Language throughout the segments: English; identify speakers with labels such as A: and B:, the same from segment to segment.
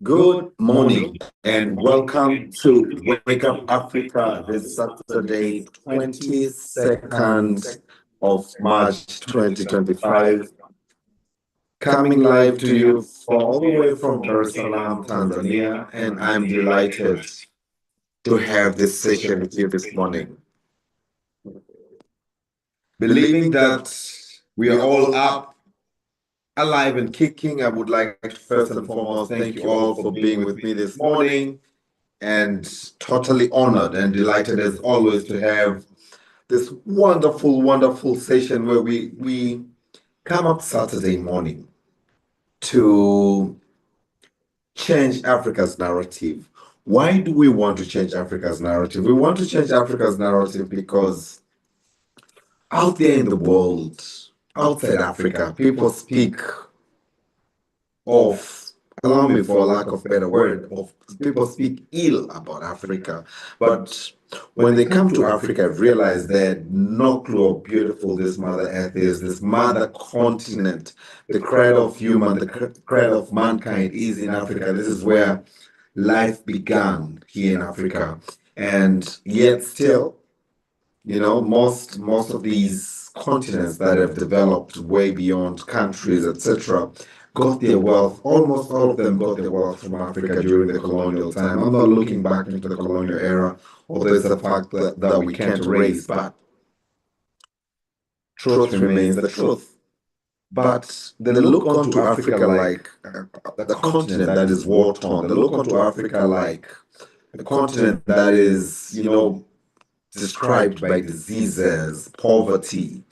A: Good morning and welcome to Wake Up Africa this Saturday, 22nd of March 2025. Coming live to you all the way from Dar es Salaam, Tanzania, and I'm delighted to have this session with you this morning. Believing that we are all up, alive, and kicking, I would like to first and foremost thank you all for being with me this morning. And totally honored and delighted as always to have this wonderful session where we come up Saturday morning to change Africa's narrative. Why do we want to change Africa's narrative? We want to change Africa's narrative because out there in the world, outside Africa, people speak of, allow me for lack of better word, of people speak ill about Africa. But when they come to Africa, realize they had no clue how beautiful this Mother Earth is, this mother continent, the cradle of human, the cradle of mankind is in Africa. This is where life began here in Africa. And yet still, most of these continents that have developed way beyond countries, etc., got their wealth. Almost all of them got their wealth from Africa during the colonial time. I'm not looking back into the colonial era, although it's a fact that we can't erase, but truth remains the truth. But they look onto Africa like the continent that is war-torn. They look onto Africa like a continent that is, described by diseases, poverty.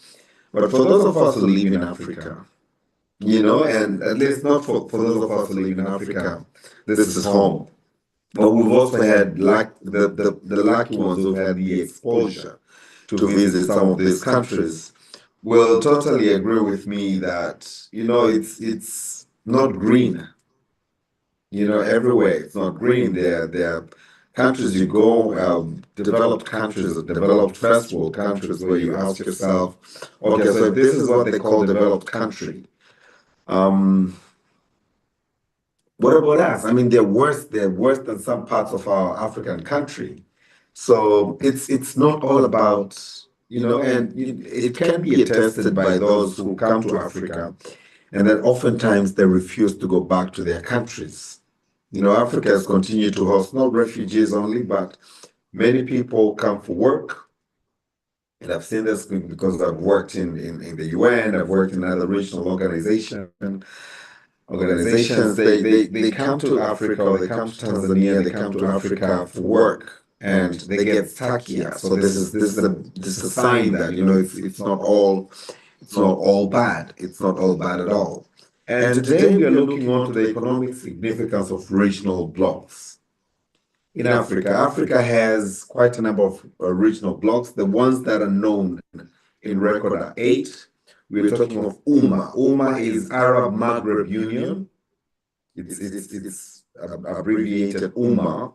A: But for those of us who live in Africa, and at least not for those of us who live in Africa, this is home. But we've also had the lucky ones who've had the exposure to visit some of these countries will totally agree with me that, it's not green. Everywhere it's not green. There are countries you go, developed countries, developed first world countries, where you ask yourself, okay, so if this is what they call developed country, um, what about us? I mean, they're worse. They're worse than some parts of our African country. So it's not all about, and it can be attested by those who come to Africa, and that oftentimes they refuse to go back to their countries. Africa has continued to host not refugees only, but many people come for work. And I've seen this because I've worked in the UN, I've worked in other regional organizations. They come to Africa, or they come to Tanzania, they come to Africa for work, and they get stuck here. So this is a sign that it's not all bad. It's not all bad at all. And today we are looking onto the economic significance of regional blocks. In Africa, Africa has quite a number of regional blocks. The ones that are known in record are 8. We're talking of UMA. UMA is Arab Maghreb Union. It's abbreviated UMA,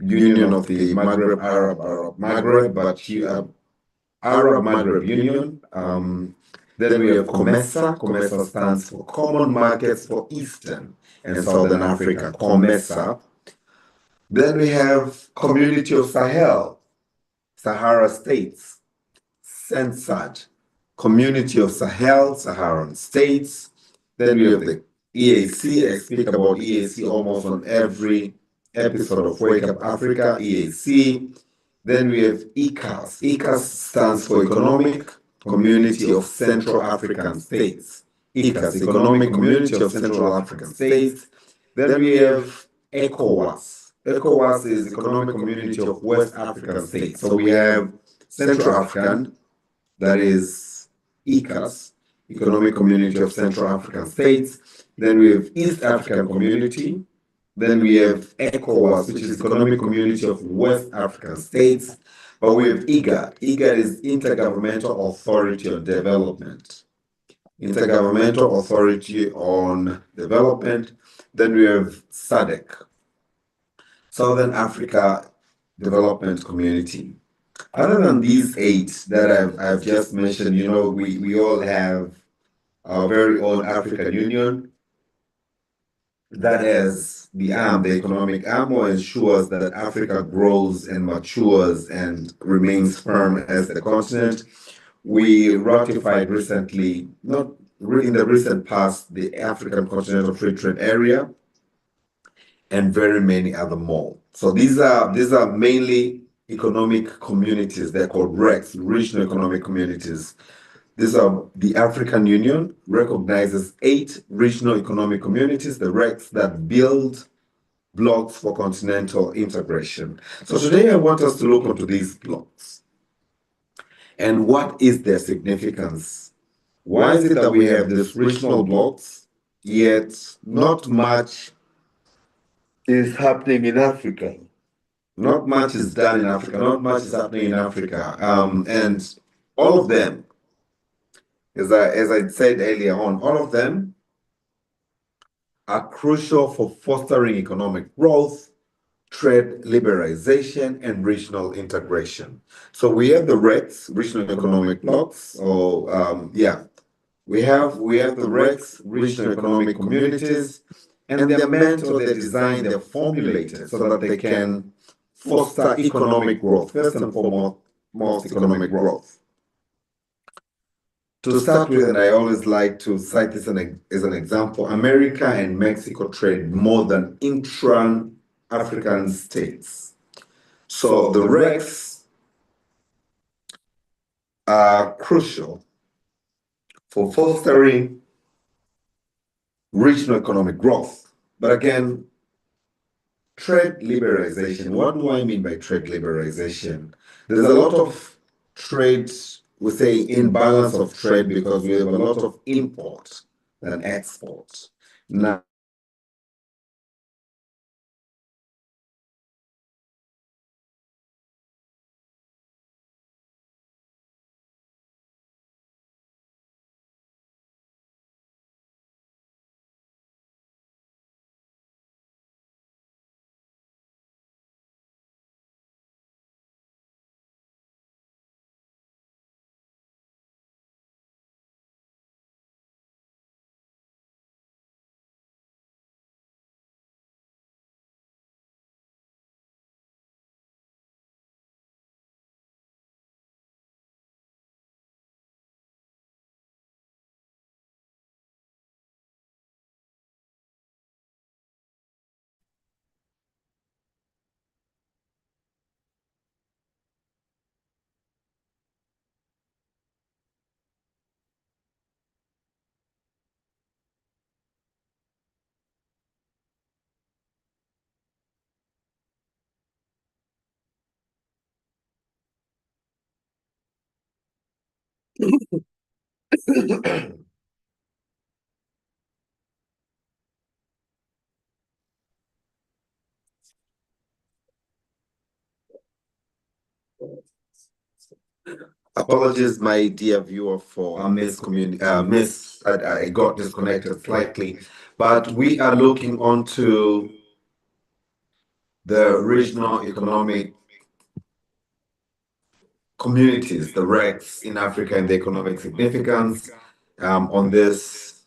A: Union of the Arab Maghreb, but Arab Maghreb Union. Then we have COMESA. COMESA stands for Common Markets for Eastern and Southern Africa, COMESA. Then we have Community of Sahel, Sahara States, CENSAD, Community of Sahel, Saharan States. Then we have the EAC. I speak about EAC almost on every episode of Wake Up Africa, EAC. Then we have ECAS. ECAS stands for Economic Community of Central African States. ECAS, Economic Community of Central African States. Then we have ECOWAS. ECOWAS is Economic Community of West African States. So we have Central African, that is ECAS, Economic Community of Central African States. Then we have East African Community. Then we have ECOWAS, which is Economic Community of West African States. But we have IGAD. IGAD is Intergovernmental Authority on Development. Intergovernmental Authority on Development. Then we have SADC, Southern Africa Development Community. Other than these 8 that I've just mentioned, we all have our very own African Union. that is the economic arm, or ensures that Africa grows and matures and remains firm as the continent. We ratified recently, not in the recent past, the African Continental Free Trade Area and very many other more. So these are mainly economic communities. They're called RECs, regional economic communities. These are the African Union recognizes 8 regional economic communities, the RECs, that build blocks for continental integration. So today I want us to look into these blocks and what is their significance. Why is it that we have these regional blocks, yet not much is happening in Africa? Not much is done in Africa. Not much is happening in Africa. And all of them, as I said earlier on, all of them are crucial for fostering economic growth, trade liberalization, and regional integration. So we have the RECs, regional economic blocks, or we have the RECs, regional economic communities, and they're meant, or they're designed, they're formulated so that they can foster economic growth, first and foremost, most economic growth. To start with, and I always like to cite this as an example, America and Mexico trade more than intra-African states. So the RECs are crucial for fostering regional economic growth. But again, trade liberalization. What do I mean by trade liberalization? There's a lot of trade, we say imbalance of trade, because we have a lot of import than export. Now, apologies, my dear viewer, for a I got disconnected slightly, but we are looking onto the regional economic communities, the RECs in Africa, and the economic significance on this